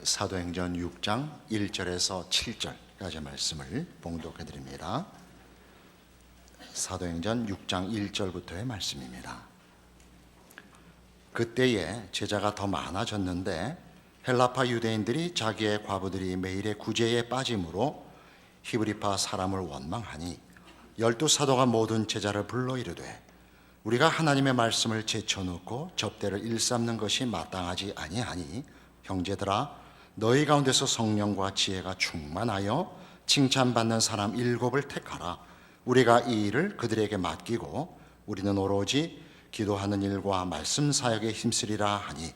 사도행전 6장 1절에서 7절까지 말씀을 봉독해 드립니다. 사도행전 6장 1절부터의 말씀입니다. 그때에 제자가 더 많아졌는데 헬라파 유대인들이 자기의 과부들이 매일의 구제에 빠짐으로 히브리파 사람을 원망하니 12사도가 모든 제자를 불러 이르되 우리가 하나님의 말씀을 제쳐놓고 접대를 일삼는 것이 마땅하지 아니하니 형제들아 너희 가운데서 성령과 지혜가 충만하여 칭찬받는 사람 7을 택하라. 우리가 이 일을 그들에게 맡기고 우리는 오로지 기도하는 일과 말씀 사역에 힘쓰리라 하니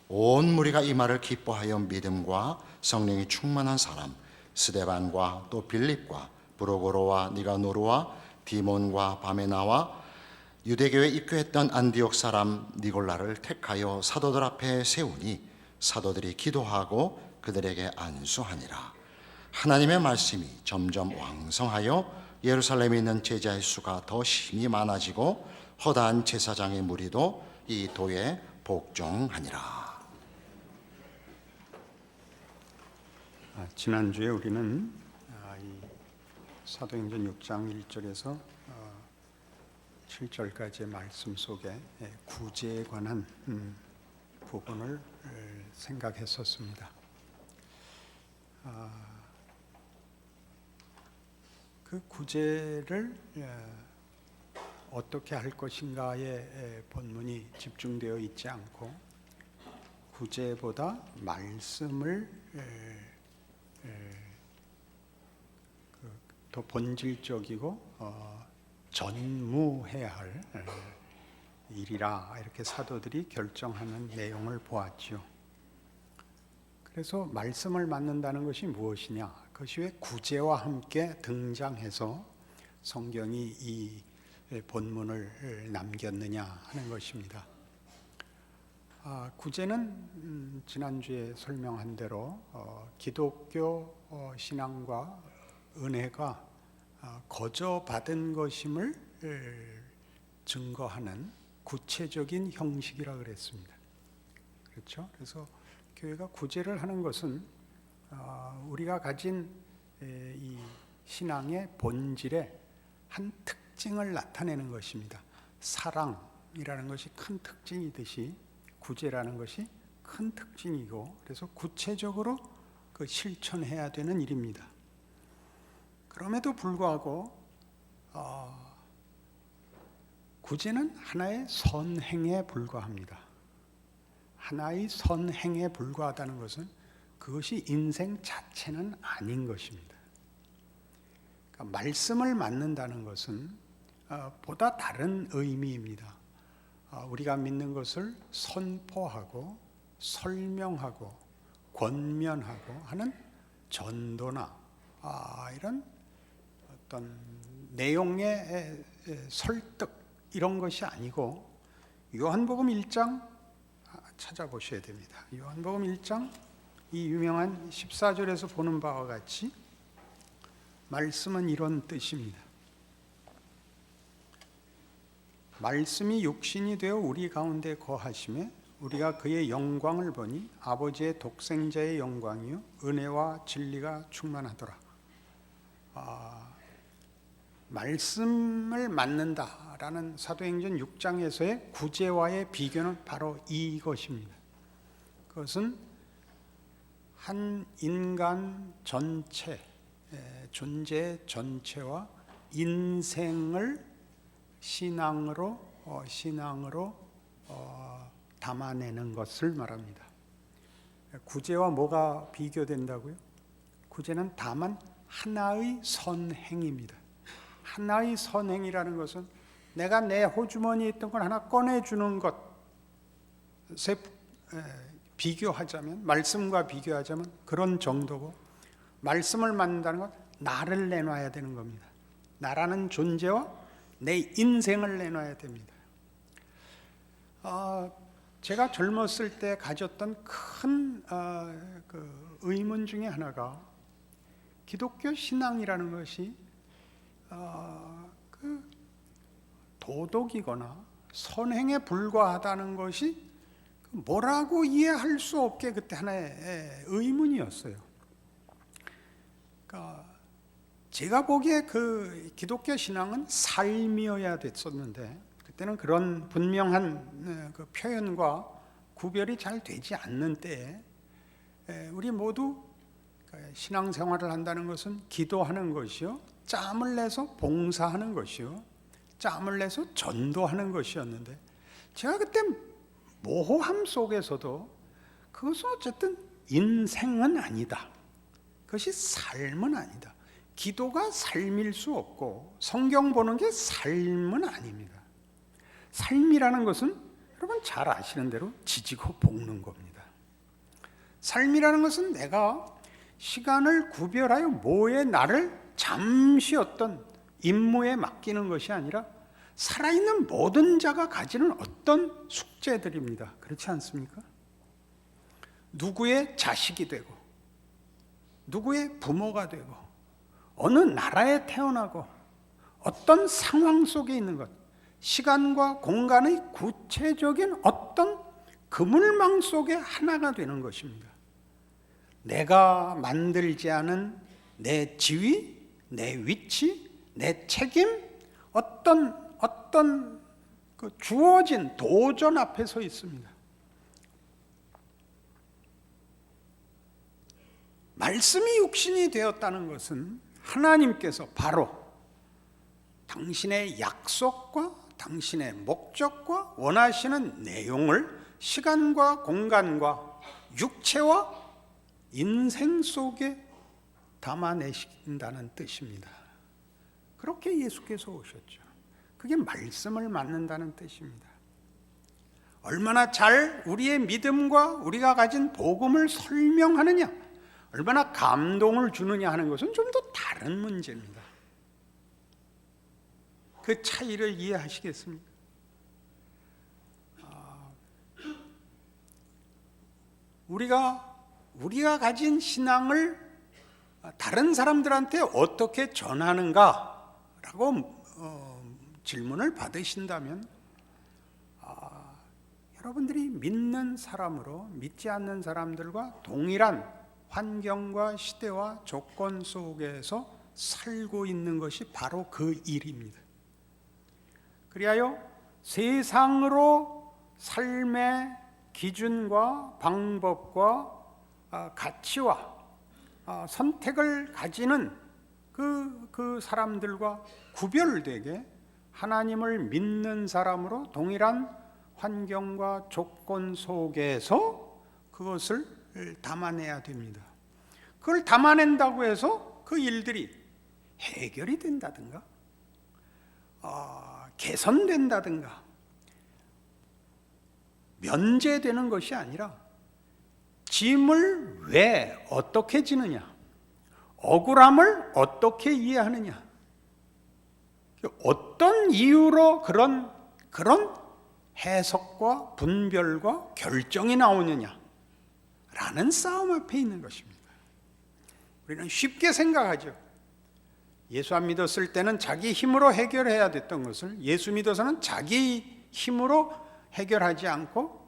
온 무리가 이 말을 기뻐하여 믿음과 성령이 충만한 사람 스데반과 또 빌립과 브로고로와 니가노르와 디몬과 바메나와 유대교에 입교했던 안디옥 사람 니골라를 택하여 사도들 앞에 세우니 사도들이 기도하고 그들에게 안수하니라. 하나님의 말씀이 점점 왕성하여 예루살렘에 있는 제자의 수가 더 심히 많아지고 허다한 제사장의 무리도 이 도에 복종하니라. 지난주에 우리는 이 사도행전 6장 1절에서 7절까지의 말씀 속에 구제에 관한 부분을 생각했었습니다. 그 구제를 어떻게 할 것인가에 본문이 집중되어 있지 않고 구제보다 말씀을 더 본질적이고 전무해야 할 일이라 이렇게 사도들이 결정하는 내용을 보았죠. 그래서 말씀을 맡는다는 것이 무엇이냐? 그것이 왜 구제와 함께 등장해서 성경이 이 본문을 남겼느냐 하는 것입니다. 구제는 지난주에 설명한 대로 기독교 신앙과 은혜가 거저 받은 것임을 증거하는 구체적인 형식이라 그랬습니다. 그렇죠? 그래서 교회가 구제를 하는 것은 우리가 가진 이 신앙의 본질의 한 특징을 나타내는 것입니다. 사랑이라는 것이 큰 특징이듯이 구제라는 것이 큰 특징이고 그래서 구체적으로 그 실천해야 되는 일입니다. 그럼에도 불구하고 구제는 하나의 선행에 불과합니다. 하나의 선행에 불과하다는 것은 그것이 인생 자체는 아닌 것입니다. 그러니까 말씀을 맡는다는 것은 보다 다른 의미입니다. 우리가 믿는 것을 선포하고 설명하고 권면하고 하는 전도나 이런 어떤 내용의 설득 이런 것이 아니고 요한복음 1장 찾아보셔야 됩니다. 요한복음 1장 이 유명한 14절에서 보는 바와 같이 말씀은 이런 뜻입니다. 말씀이 육신이 되어 우리 가운데 거하심에 우리가 그의 영광을 보니 아버지의 독생자의 영광이요 은혜와 진리가 충만하더라. 말씀을 맡는다라는 사도행전 6장에서의 구제와의 비교는 바로 이것입니다. 그것은 한 인간 전체, 존재 전체와 인생을 신앙으로 담아내는 것을 말합니다. 구제와 뭐가 비교된다고요? 구제는 다만 하나의 선행입니다. 하나의 선행이라는 것은 내가 내 호주머니에 있던 걸 하나 꺼내주는 것에 비교하자면, 말씀과 비교하자면 그런 정도고, 말씀을 맡는다는 건 나를 내놔야 되는 겁니다. 나라는 존재와 내 인생을 내놔야 됩니다. 제가 젊었을 때 가졌던 큰 의문 중에 하나가 기독교 신앙이라는 것이 도덕이거나 선행에 불과하다는 것이 뭐라고 이해할 수 없게 그때 하나의 의문이었어요. 그러니까 제가 보기에 그 기독교 신앙은 삶이어야 됐었는데 그때는 그런 분명한 그 표현과 구별이 잘 되지 않는 때에 우리 모두 신앙생활을 한다는 것은 기도하는 것이요, 짬을 내서 봉사하는 것이요, 짬을 내서 전도하는 것이었는데 제가 그때 모호함 속에서도 그것은 어쨌든 인생은 아니다, 그것이 삶은 아니다, 기도가 삶일 수 없고 성경 보는 게 삶은 아닙니다. 삶이라는 것은 여러분 잘 아시는 대로 지지고 볶는 겁니다. 삶이라는 것은 내가 시간을 구별하여 뭐에 나를 잠시 어떤 임무에 맡기는 것이 아니라 살아있는 모든 자가 가지는 어떤 숙제들입니다. 그렇지 않습니까? 누구의 자식이 되고 누구의 부모가 되고 어느 나라에 태어나고 어떤 상황 속에 있는 것, 시간과 공간의 구체적인 어떤 그물망 속에 하나가 되는 것입니다. 내가 만들지 않은 내 지위, 내 위치, 내 책임, 어떤 그 주어진 도전 앞에 서 있습니다. 말씀이 육신이 되었다는 것은 하나님께서 바로 당신의 약속과 당신의 목적과 원하시는 내용을 시간과 공간과 육체와 인생 속에 담아내신다는 뜻입니다. 그렇게 예수께서 오셨죠. 그게 말씀을 맡는다는 뜻입니다. 얼마나 잘 우리의 믿음과 우리가 가진 복음을 설명하느냐, 얼마나 감동을 주느냐 하는 것은 좀 더 다른 문제입니다. 그 차이를 이해하시겠습니까? 우리가 가진 신앙을 다른 사람들한테 어떻게 전하는가라고 질문을 받으신다면 여러분들이 믿는 사람으로 믿지 않는 사람들과 동일한 환경과 시대와 조건 속에서 살고 있는 것이 바로 그 일입니다. 그리하여 세상으로 삶의 기준과 방법과 가치와 선택을 가지는 그 사람들과 구별되게 하나님을 믿는 사람으로 동일한 환경과 조건 속에서 그것을 담아내야 됩니다. 그걸 담아낸다고 해서 그 일들이 해결이 된다든가 개선된다든가 면제되는 것이 아니라 짐을 왜 어떻게 지느냐, 억울함을 어떻게 이해하느냐, 어떤 이유로 그런 해석과 분별과 결정이 나오느냐 라는 싸움 앞에 있는 것입니다. 우리는 쉽게 생각하죠. 예수 안 믿었을 때는 자기 힘으로 해결해야 됐던 것을 예수 믿어서는 자기 힘으로 해결하지 않고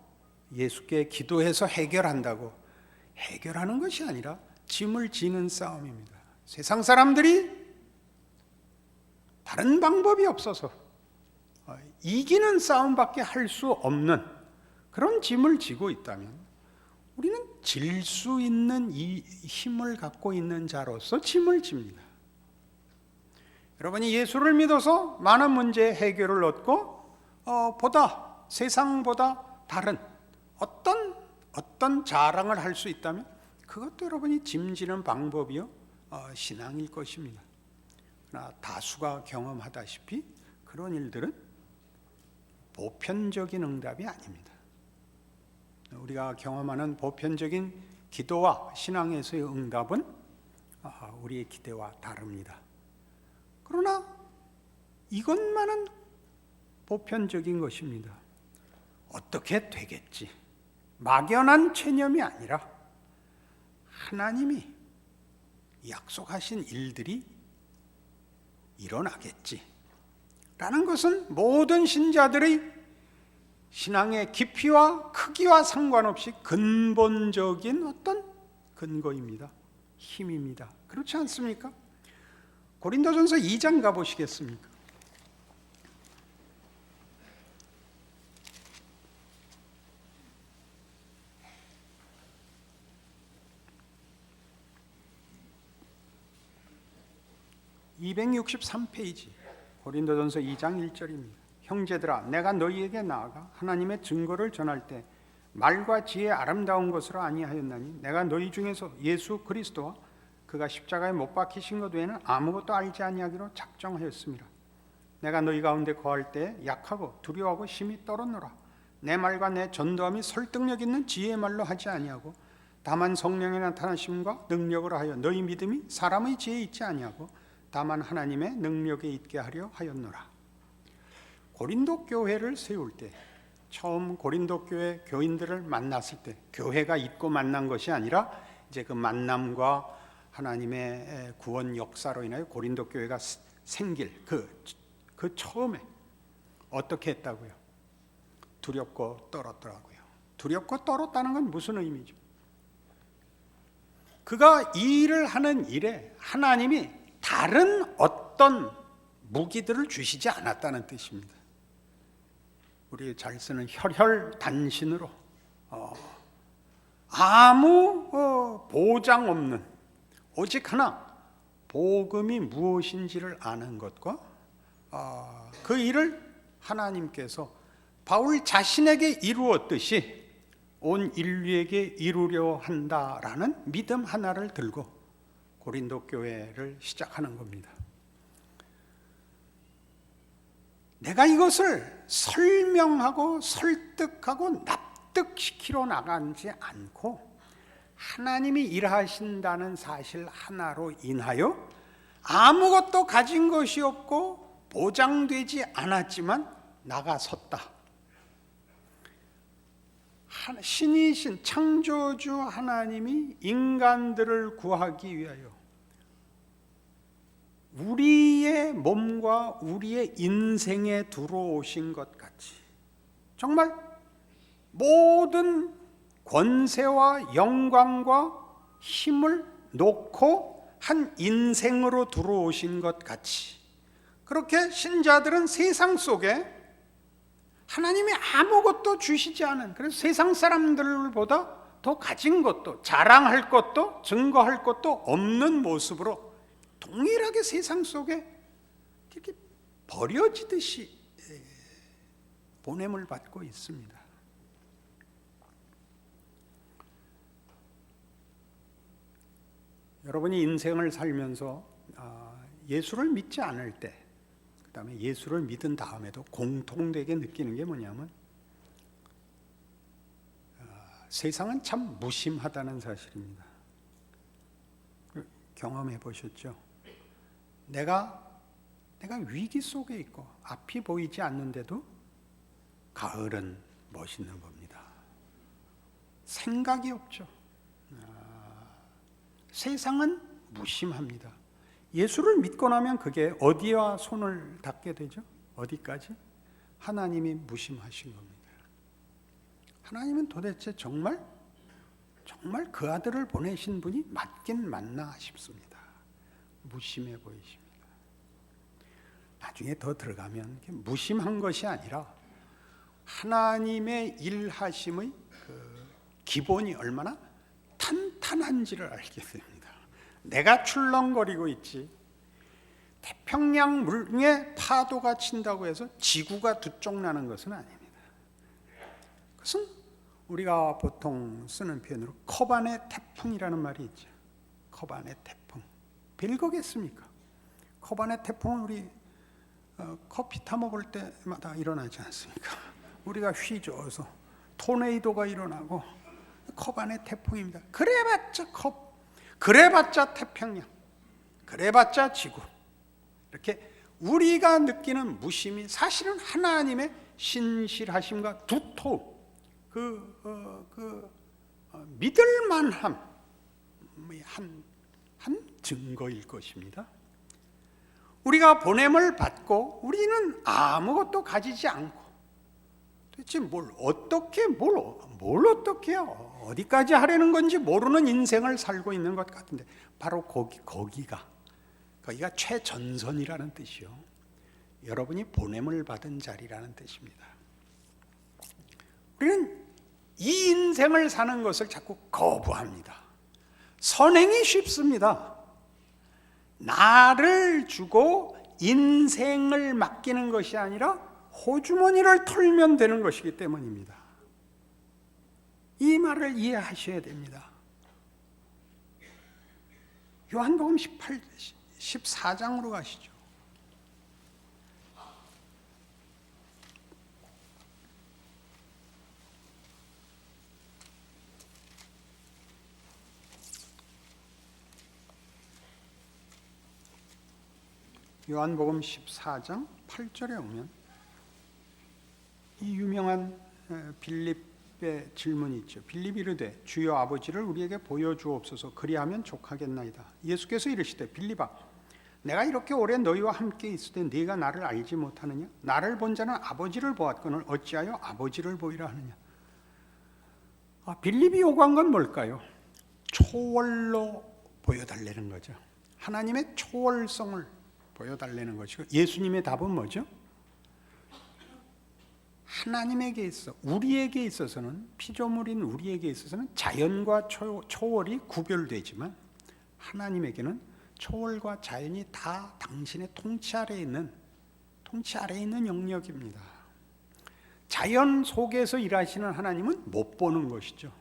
예수께 기도해서 해결한다고 해결하는 것이 아니라 짐을 지는 싸움입니다. 세상 사람들이 다른 방법이 없어서 이기는 싸움밖에 할 수 없는 그런 짐을 지고 있다면 우리는 질 수 있는 이 힘을 갖고 있는 자로서 짐을 집니다. 여러분이 예수를 믿어서 많은 문제의 해결을 얻고 세상보다 다른 어떤 자랑을 할 수 있다면 그것도 여러분이 짐지는 방법이요 신앙일 것입니다. 그러나 다수가 경험하다시피 그런 일들은 보편적인 응답이 아닙니다. 우리가 경험하는 보편적인 기도와 신앙에서의 응답은 우리의 기대와 다릅니다. 그러나 이것만은 보편적인 것입니다. 어떻게 되겠지? 막연한 체념이 아니라 하나님이 약속하신 일들이 일어나겠지 라는 것은 모든 신자들의 신앙의 깊이와 크기와 상관없이 근본적인 어떤 근거입니다. 힘입니다. 그렇지 않습니까? 고린도전서 2장 가보시겠습니까? (263페이지) 고린도전서 2장 1절입니다. 형제들아, 내가 너희에게 나아가 하나님의 증거를 전할 때 말과 지혜의 아름다운 것으로 아니하였나니 내가 너희 중에서 예수 그리스도와 그가 십자가에 못 박히신 것 외에는 아무것도 알지 아니하기로 작정하였습니다. 내가 너희 가운데 거할 때 약하고 두려워하고 심히 떨었노라. 내 말과 내 전도함이 설득력 있는 지혜의 말로 하지 아니하고 다만 성령의 나타나심과 능력으로 하여 너희 믿음이 사람의 지혜에 있지 아니하고 다만 하나님의 능력에 있게 하려 하였노라. 고린도 교회를 세울 때, 처음 고린도 교회 교인들을 만났을 때, 교회가 있고 만난 것이 아니라 이제 그 만남과 하나님의 구원 역사로 인하여 고린도 교회가 생길 그 처음에 어떻게 했다고요? 두렵고 떨었더라고요. 두렵고 떨었다는 건 무슨 의미죠? 그가 이 일을 하는 일에 하나님이 다른 어떤 무기들을 주시지 않았다는 뜻입니다. 우리 잘 쓰는 혈혈단신으로 아무 보장 없는 오직 하나 복음이 무엇인지를 아는 것과 그 일을 하나님께서 바울 자신에게 이루었듯이 온 인류에게 이루려 한다라는 믿음 하나를 들고 고린도 교회를 시작하는 겁니다. 내가 이것을 설명하고 설득하고 납득시키러 나가지 않고 하나님이 일하신다는 사실 하나로 인하여 아무것도 가진 것이 없고 보장되지 않았지만 나가섰다. 신이신 창조주 하나님이 인간들을 구하기 위하여 우리의 몸과 우리의 인생에 들어오신 것 같이 정말 모든 권세와 영광과 힘을 놓고 한 인생으로 들어오신 것 같이 그렇게 신자들은 세상 속에 하나님이 아무것도 주시지 않은, 그래서 세상 사람들보다 더 가진 것도 자랑할 것도 증거할 것도 없는 모습으로 동일하게 세상 속에 이렇게 버려지듯이 보냄을 받고 있습니다. 여러분이 인생을 살면서 예수를 믿지 않을 때, 그 다음에 예수를 믿은 다음에도 공통되게 느끼는 게 뭐냐면 세상은 참 무심하다는 사실입니다. 경험해 보셨죠? 내가 위기 속에 있고 앞이 보이지 않는데도 가을은 멋있는 겁니다. 생각이 없죠. 세상은 무심합니다. 예수를 믿고 나면 그게 어디와 손을 닿게 되죠? 어디까지? 하나님이 무심하신 겁니다. 하나님은 도대체 정말 그 아들을 보내신 분이 맞긴 맞나 싶습니다. 무심해 보이십니다. 나중에 더 들어가면 무심한 것이 아니라 하나님의 일하심의 그 기본이 얼마나 탄탄한지를 알게 됩니다. 내가 출렁거리고 있지 태평양 물에 파도가 친다고 해서 지구가 두 쪽 나는 것은 아닙니다. 그것은 우리가 보통 쓰는 표현으로 컵 안의 태풍이라는 말이 있죠. 컵 안의 태풍. 별거겠습니까? 컵 안의 태풍은 우리 커피 타 먹을 때마다 일어나지 않습니까? 우리가 휘저어서 토네이도가 일어나고 컵 안의 태풍입니다. 그래봤자 컵, 그래봤자 태평양, 그래봤자 지구. 이렇게 우리가 느끼는 무심이 사실은 하나님의 신실하심과 두터움, 믿을만함 한 증거일 것입니다. 우리가 보냄을 받고 우리는 아무것도 가지지 않고 그치, 뭘 어떻게요? 어디까지 하려는 건지 모르는 인생을 살고 있는 것 같은데, 바로 거기가 최전선이라는 뜻이요. 여러분이 보냄을 받은 자리라는 뜻입니다. 우리는 이 인생을 사는 것을 자꾸 거부합니다. 선행이 쉽습니다. 나를 주고 인생을 맡기는 것이 아니라 호주머니를 털면 되는 것이기 때문입니다. 이 말을 이해하셔야 됩니다. 요한복음 14장으로 가시죠. 요한복음 14장 8절에 오면 이 유명한 빌립의 질문이 있죠. 빌립이 이르되 주여 아버지를 우리에게 보여주옵소서 그리하면 족하겠나이다. 예수께서 이르시되 빌립아 내가 이렇게 오래 너희와 함께 있으되 네가 나를 알지 못하느냐? 나를 본 자는 아버지를 보았거늘 어찌하여 아버지를 보이라 하느냐? 빌립이 요구한 건 뭘까요? 초월로 보여달라는 거죠. 하나님의 초월성을 보여달라는 것이고, 예수님의 답은 뭐죠? 하나님에게 있어 우리에게 있어서는, 피조물인 우리에게 있어서는 자연과 초월이 구별되지만 하나님에게는 초월과 자연이 다 당신의 통치 아래에 있는 영역입니다. 자연 속에서 일하시는 하나님은 못 보는 것이죠.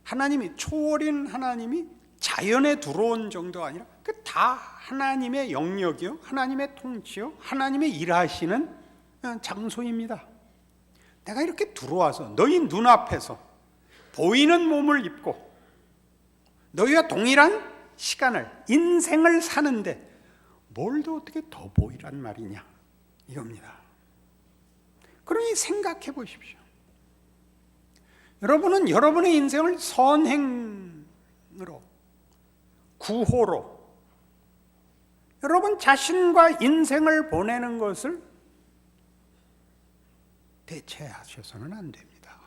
하나님이, 초월인 하나님이 자연에 들어온 정도가 아니라 그 다 하나님의 영역이요, 하나님의 통치요, 하나님의 일하시는 장소입니다. 내가 이렇게 들어와서 너희 눈앞에서 보이는 몸을 입고 너희와 동일한 시간을, 인생을 사는데 뭘 더 어떻게 더 보이란 말이냐, 이겁니다. 그러니 생각해 보십시오. 여러분은 여러분의 인생을 선행으로, 구호로, 여러분 자신과 인생을 보내는 것을 대체하셔서는 안 됩니다.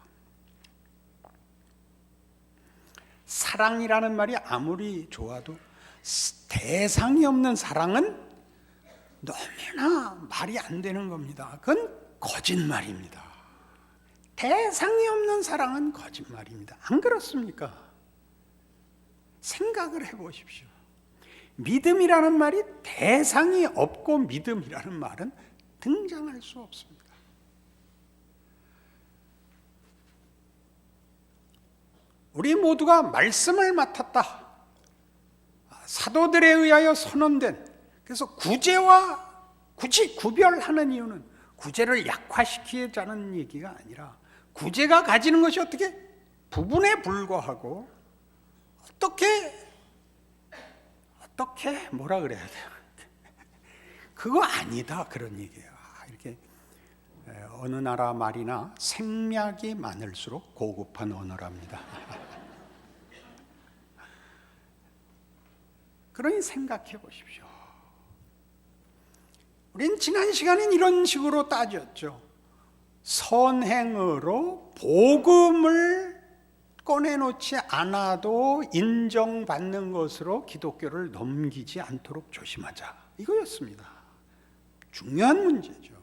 사랑이라는 말이 아무리 좋아도 대상이 없는 사랑은 너무나 말이 안 되는 겁니다. 그건 거짓말입니다. 대상이 없는 사랑은 거짓말입니다. 안 그렇습니까? 생각을 해보십시오. 믿음이라는 말이 대상이 없고 믿음이라는 말은 등장할 수 없습니다. 우리 모두가 말씀을 맡았다. 사도들에 의하여 선언된, 그래서 굳이 구별하는 이유는 구제를 약화시키자는 얘기가 아니라, 구제가 가지는 것이 어떻게 부분에 불과하고 어떻게 뭐라 그래야 돼요? 그거 아니다, 그런 얘기예요. 이렇게 어느 나라 말이나 생략이 많을수록 고급한 언어랍니다. 그러니 생각해 보십시오. 우린 지난 시간엔 이런 식으로 따졌죠. 선행으로 복음을 꺼내놓지 않아도 인정받는 것으로 기독교를 넘기지 않도록 조심하자, 이거였습니다. 중요한 문제죠.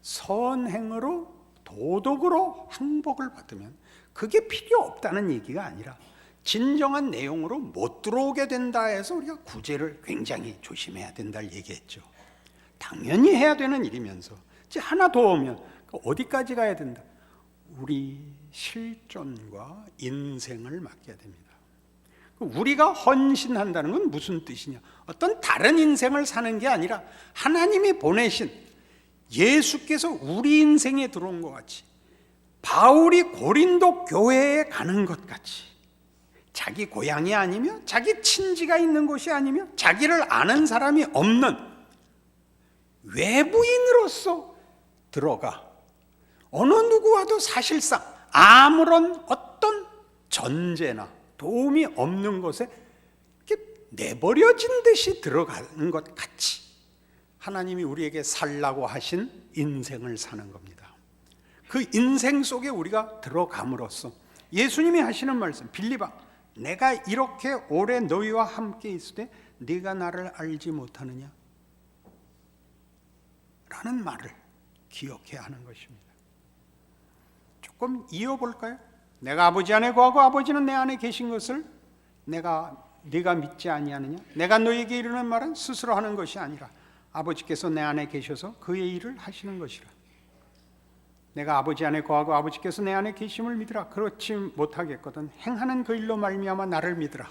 선행으로, 도덕으로 항복을 받으면 그게 필요 없다는 얘기가 아니라 진정한 내용으로 못 들어오게 된다 해서 우리가 구제를 굉장히 조심해야 된다를 얘기했죠. 당연히 해야 되는 일이면서 이제 하나 더 오면 어디까지 가야 된다? 우리 실존과 인생을 맡겨야 됩니다. 우리가 헌신한다는 건 무슨 뜻이냐? 어떤 다른 인생을 사는 게 아니라 하나님이 보내신, 예수께서 우리 인생에 들어온 것 같이, 바울이 고린도 교회에 가는 것 같이, 자기 고향이 아니며 자기 친지가 있는 곳이 아니며 자기를 아는 사람이 없는 외부인으로서 들어가 어느 누구와도 사실상 아무런 어떤 전제나 도움이 없는 곳에 이렇게 내버려진 듯이 들어가는 것 같이 하나님이 우리에게 살라고 하신 인생을 사는 겁니다. 그 인생 속에 우리가 들어감으로써 예수님이 하시는 말씀, 빌립아, 내가 이렇게 오래 너희와 함께 있을 때 네가 나를 알지 못하느냐? 라는 말을 기억해야 하는 것입니다. 조금 이어볼까요? 내가 아버지 안에 거하고 아버지는 내 안에 계신 것을 네가 믿지 아니하느냐? 내가 너에게 이르는 말은 스스로 하는 것이 아니라 아버지께서 내 안에 계셔서 그의 일을 하시는 것이라. 내가 아버지 안에 거하고 아버지께서 내 안에 계심을 믿으라. 그렇지 못하겠거든 행하는 그 일로 말미암아 나를 믿으라.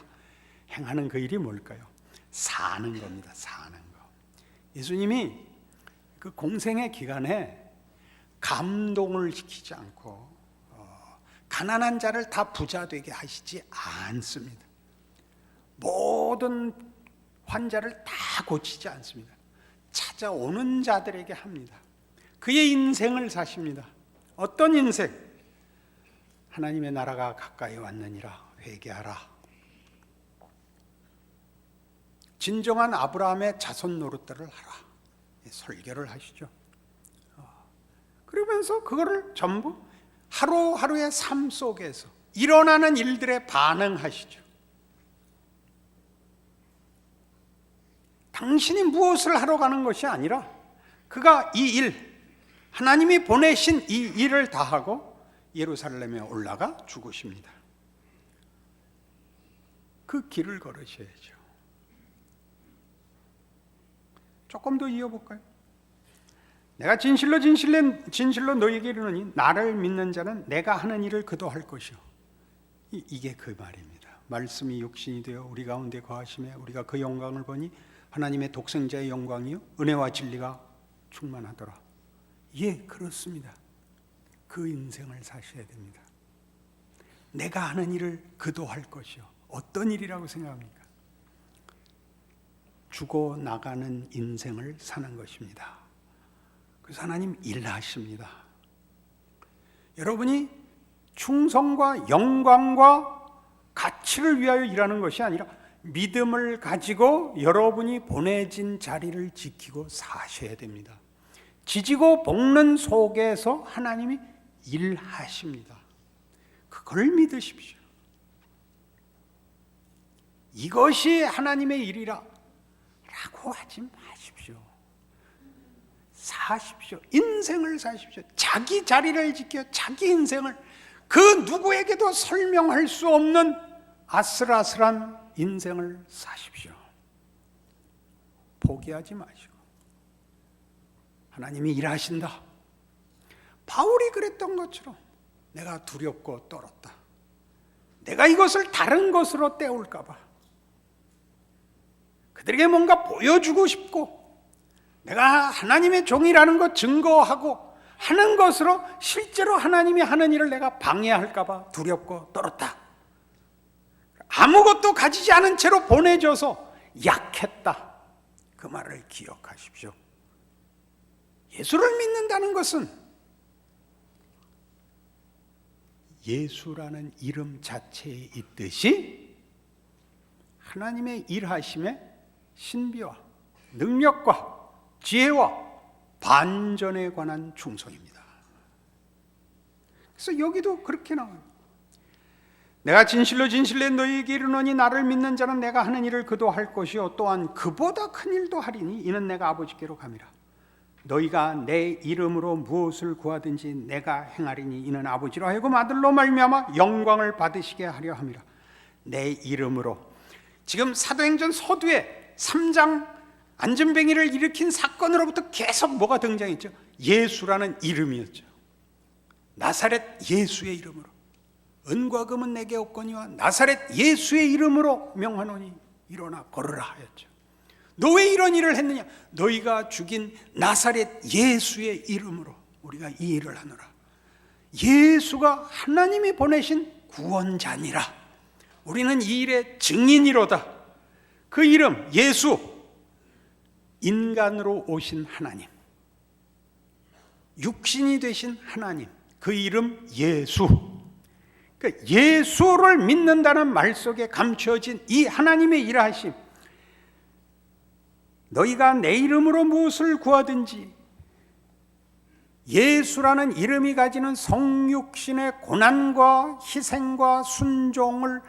행하는 그 일이 뭘까요? 사는 겁니다. 사는 거. 예수님이 그 공생의 기간에 감동을 시키지 않고 가난한 자를 다 부자 되게 하시지 않습니다. 모든 환자를 다 고치지 않습니다. 찾아오는 자들에게 합니다. 그의 인생을 사십니다. 어떤 인생? 하나님의 나라가 가까이 왔느니라 회개하라. 진정한 아브라함의 자손 노릇들을 하라. 설교를 하시죠. 그러면서 그거를 전부 하루하루의 삶 속에서 일어나는 일들에 반응하시죠. 당신이 무엇을 하러 가는 것이 아니라 그가 이 일, 하나님이 보내신 이 일을 다하고 예루살렘에 올라가 죽으십니다. 그 길을 걸으셔야죠. 조금 더 이어볼까요? 내가 진실로 너희에게 이르노니 나를 믿는 자는 내가 하는 일을 그도 할 것이요. 이게 그 말입니다. 말씀이 육신이 되어 우리 가운데 거하심에 우리가 그 영광을 보니 하나님의 독생자의 영광이요 은혜와 진리가 충만하더라. 예, 그렇습니다. 그 인생을 사셔야 됩니다. 내가 하는 일을 그도 할 것이요. 어떤 일이라고 생각합니까? 죽어 나가는 인생을 사는 것입니다. 그래서 하나님 일하십니다. 여러분이 충성과 영광과 가치를 위하여 일하는 것이 아니라 믿음을 가지고 여러분이 보내진 자리를 지키고 사셔야 됩니다. 지지고 볶는 속에서 하나님이 일하십니다. 그걸 믿으십시오. 이것이 하나님의 일이라 라고 하지 마십시오. 사십시오. 인생을 사십시오. 자기 자리를 지켜 자기 인생을 그 누구에게도 설명할 수 없는 아슬아슬한 인생을 사십시오. 포기하지 마시고 하나님이 일하신다. 바울이 그랬던 것처럼 내가 두렵고 떨었다. 내가 이것을 다른 것으로 때울까 봐 그들에게 뭔가 보여주고 싶고 내가 하나님의 종이라는 것 증거하고 하는 것으로 실제로 하나님이 하는 일을 내가 방해할까 봐 두렵고 떨었다. 아무것도 가지지 않은 채로 보내줘서 약했다. 그 말을 기억하십시오. 예수를 믿는다는 것은 예수라는 이름 자체에 있듯이 하나님의 일하심에 신비와 능력과 지혜와 반전에 관한 충성입니다. 그래서 여기도 그렇게 나와요. 내가 진실로 너희에게 이르노니 나를 믿는 자는 내가 하는 일을 그도 할 것이요 또한 그보다 큰 일도 하리니 이는 내가 아버지께로 감이라. 너희가 내 이름으로 무엇을 구하든지 내가 행하리니 이는 아버지로 하여금 아들로 말미암아 영광을 받으시게 하려 함이라. 내 이름으로. 지금 사도행전 서두에 3장 안전뱅이를 일으킨 사건으로부터 계속 뭐가 등장했죠? 예수라는 이름이었죠. 나사렛 예수의 이름으로. 은과 금은 내게 없거니와 나사렛 예수의 이름으로 명하노니 일어나 걸으라 하였죠. 너 왜 이런 일을 했느냐? 너희가 죽인 나사렛 예수의 이름으로 우리가 이 일을 하노라. 예수가 하나님이 보내신 구원자니라. 우리는 이 일의 증인이로다. 그 이름 예수, 인간으로 오신 하나님, 육신이 되신 하나님, 그 이름 예수. 그러니까 예수를 믿는다는 말 속에 감춰진 이 하나님의 일하심, 너희가 내 이름으로 무엇을 구하든지 예수라는 이름이 가지는 성육신의 고난과 희생과 순종을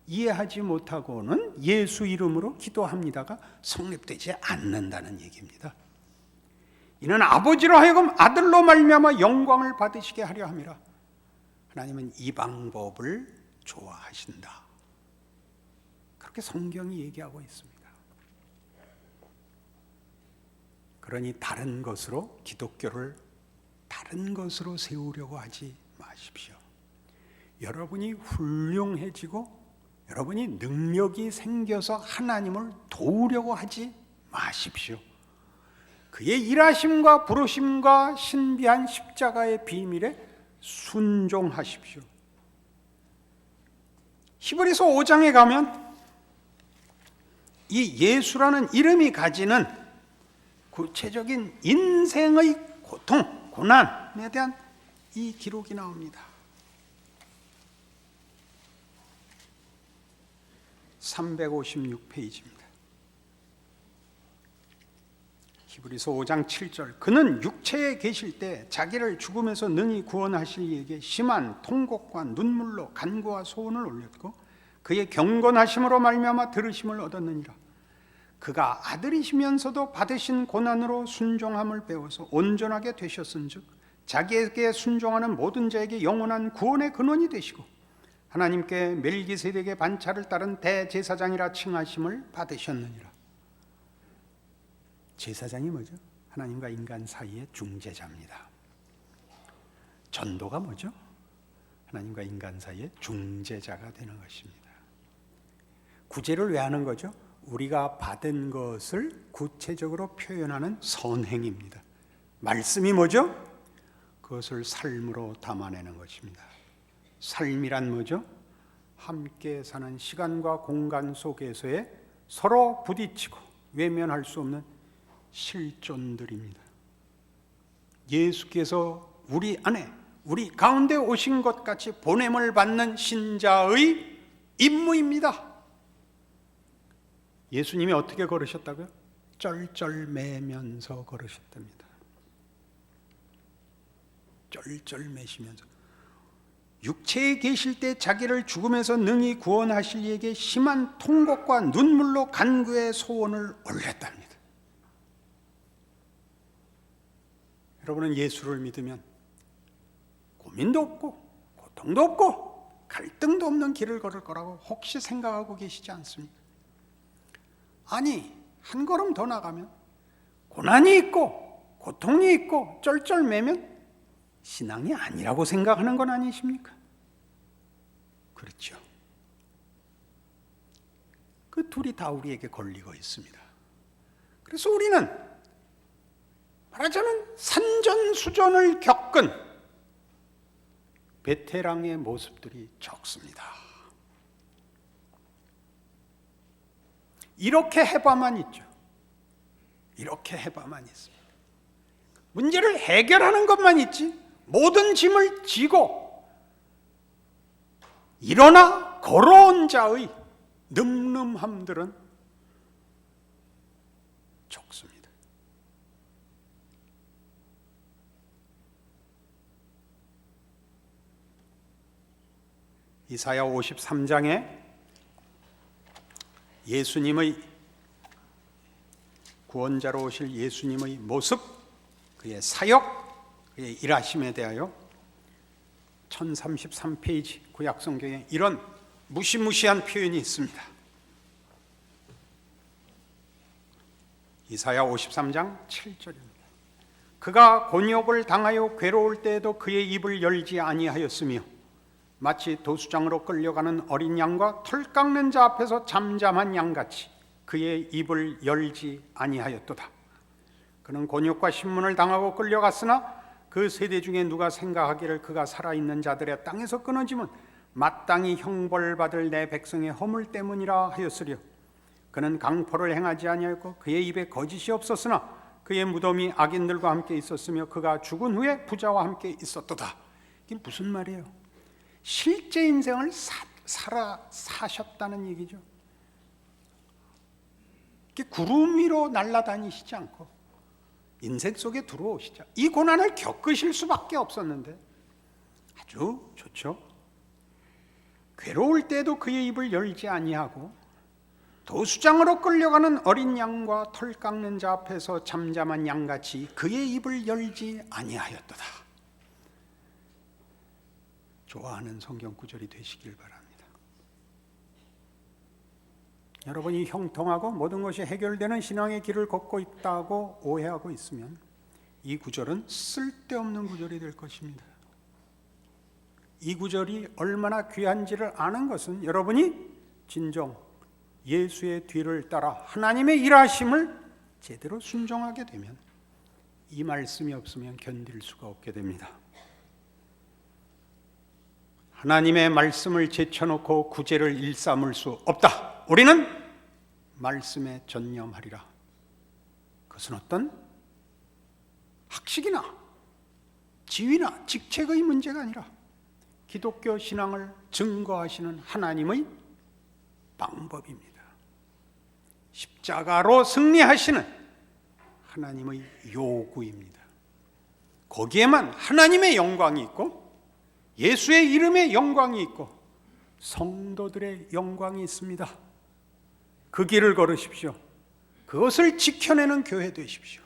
이해하지 못하고는 예수 이름으로 기도합니다가 성립되지 않는다는 얘기입니다. 이는 아버지로 하여금 아들로 말미암아 영광을 받으시게 하려 함이라. 하나님은 이 방법을 좋아하신다. 그렇게 성경이 얘기하고 있습니다. 그러니 다른 것으로 기독교를 다른 것으로 세우려고 하지 마십시오. 여러분이 훌륭해지고 여러분이 능력이 생겨서 하나님을 도우려고 하지 마십시오. 그의 일하심과 부르심과 신비한 십자가의 비밀에 순종하십시오. 히브리서 5장에 가면 이 예수라는 이름이 가지는 구체적인 인생의 고통, 고난에 대한 이 기록이 나옵니다. 356페이지입니다. 히브리서 5장 7절. 그는 육체에 계실 때 자기를 죽음에서 능히 구원하실 이에게 심한 통곡과 눈물로 간구와 소원을 올렸고 그의 경건하심으로 말미암아 들으심을 얻었느니라. 그가 아들이시면서도 받으신 고난으로 순종함을 배워서 온전하게 되셨은즉 자기에게 순종하는 모든 자에게 영원한 구원의 근원이 되시고 하나님께 멜기세덱의 반차를 따른 대제사장이라 칭하심을 받으셨느니라. 제사장이 뭐죠? 하나님과 인간 사이의 중재자입니다. 전도가 뭐죠? 하나님과 인간 사이의 중재자가 되는 것입니다. 구제를 왜 하는 거죠? 우리가 받은 것을 구체적으로 표현하는 선행입니다. 말씀이 뭐죠? 그것을 삶으로 담아내는 것입니다. 삶이란 뭐죠? 함께 사는 시간과 공간 속에서의 서로 부딪히고 외면할 수 없는 실존들입니다. 예수께서 우리 안에, 우리 가운데 오신 것 같이 보냄을 받는 신자의 임무입니다. 예수님이 어떻게 걸으셨다고요? 쩔쩔매면서 걸으셨답니다. 쩔쩔매시면서. 육체에 계실 때 자기를 죽음에서 능히 구원하실 이에게 심한 통곡과 눈물로 간구의 소원을 올렸답니다. 여러분은 예수를 믿으면 고민도 없고 고통도 없고 갈등도 없는 길을 걸을 거라고 혹시 생각하고 계시지 않습니까? 아니, 한 걸음 더 나가면 고난이 있고 고통이 있고 쩔쩔매면 신앙이 아니라고 생각하는 건 아니십니까? 그렇죠. 그 둘이 다 우리에게 걸리고 있습니다. 그래서 우리는 말하자면 산전수전을 겪은 베테랑의 모습들이 적습니다. 이렇게 해봐만 있죠. 이렇게 해봐만 있습니다. 문제를 해결하는 것만 있지 모든 짐을 지고 일어나 걸어온 자의 늠름함들은 적습니다. 이사야 53장에 예수님의 구원자로 오실 예수님의 모습, 그의 사역, 그의 일하심에 대하여 1033페이지 구약성경에 이런 무시무시한 표현이 있습니다. 이사야 53장 7절입니다. 그가 곤욕을 당하여 괴로울 때에도 그의 입을 열지 아니하였으며 마치 도수장으로 끌려가는 어린 양과 털 깎는 자 앞에서 잠잠한 양같이 그의 입을 열지 아니하였도다. 그는 곤욕과 신문을 당하고 끌려갔으나 그 세대 중에 누가 생각하기를 그가 살아있는 자들의 땅에서 끊어지면 마땅히 형벌받을 내 백성의 허물 때문이라 하였으려. 그는 강포를 행하지 아니하였고 그의 입에 거짓이 없었으나 그의 무덤이 악인들과 함께 있었으며 그가 죽은 후에 부자와 함께 있었도다. 이게 무슨 말이에요? 실제 인생을 사셨다는 얘기죠. 이렇게 구름 위로 날아다니시지 않고 인생 속에 들어오시자 이 고난을 겪으실 수밖에 없었는데 아주 좋죠. 괴로울 때도 그의 입을 열지 아니하고 도수장으로 끌려가는 어린 양과 털 깎는 자 앞에서 잠잠한 양같이 그의 입을 열지 아니하였도다. 좋아하는 성경 구절이 되시길 바랍니다. 여러분이 형통하고 모든 것이 해결되는 신앙의 길을 걷고 있다고 오해하고 있으면 이 구절은 쓸데없는 구절이 될 것입니다. 이 구절이 얼마나 귀한지를 아는 것은 여러분이 진정 예수의 뒤를 따라 하나님의 일하심을 제대로 순종하게 되면 이 말씀이 없으면 견딜 수가 없게 됩니다. 하나님의 말씀을 제쳐놓고 구제를 일삼을 수 없다. 우리는 말씀에 전념하리라. 그것은 어떤 학식이나 지위나 직책의 문제가 아니라 기독교 신앙을 증거하시는 하나님의 방법입니다. 십자가로 승리하시는 하나님의 요구입니다. 거기에만 하나님의 영광이 있고 예수의 이름의 영광이 있고 성도들의 영광이 있습니다. 그 길을 걸으십시오. 그것을 지켜내는 교회 되십시오.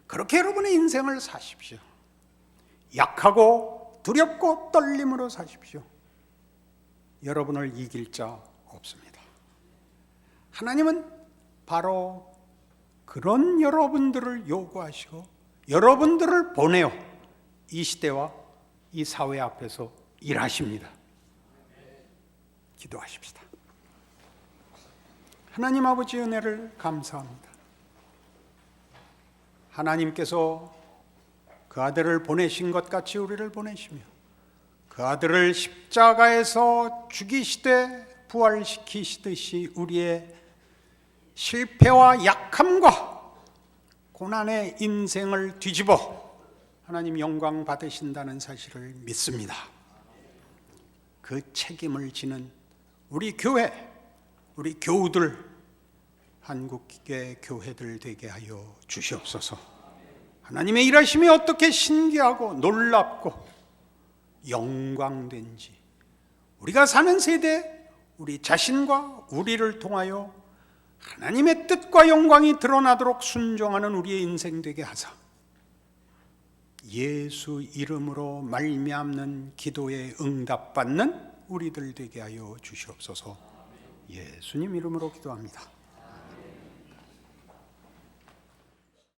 그렇게 여러분의 인생을 사십시오. 약하고 두렵고 떨림으로 사십시오. 여러분을 이길 자 없습니다. 하나님은 바로 그런 여러분들을 요구하시고 여러분들을 보내어 이 시대와 이 사회 앞에서 일하십니다. 기도하십시다. 하나님 아버지 은혜를 감사합니다. 하나님께서 그 아들을 보내신 것 같이 우리를 보내시며 그 아들을 십자가에서 죽이시되 부활시키시듯이 우리의 실패와 약함과 고난의 인생을 뒤집어 하나님 영광 받으신다는 사실을 믿습니다. 그 책임을 지는 우리 교회, 우리 교우들, 한국의 교회들 되게 하여 주시옵소서. 하나님의 일하심이 어떻게 신기하고 놀랍고 영광된지 우리가 사는 세대, 우리 자신과 우리를 통하여 하나님의 뜻과 영광이 드러나도록 순종하는 우리의 인생 되게 하사 예수 이름으로 말미암는 기도에 응답받는 우리들 되게 하여 주시옵소서. 예수님 이름으로 기도합니다.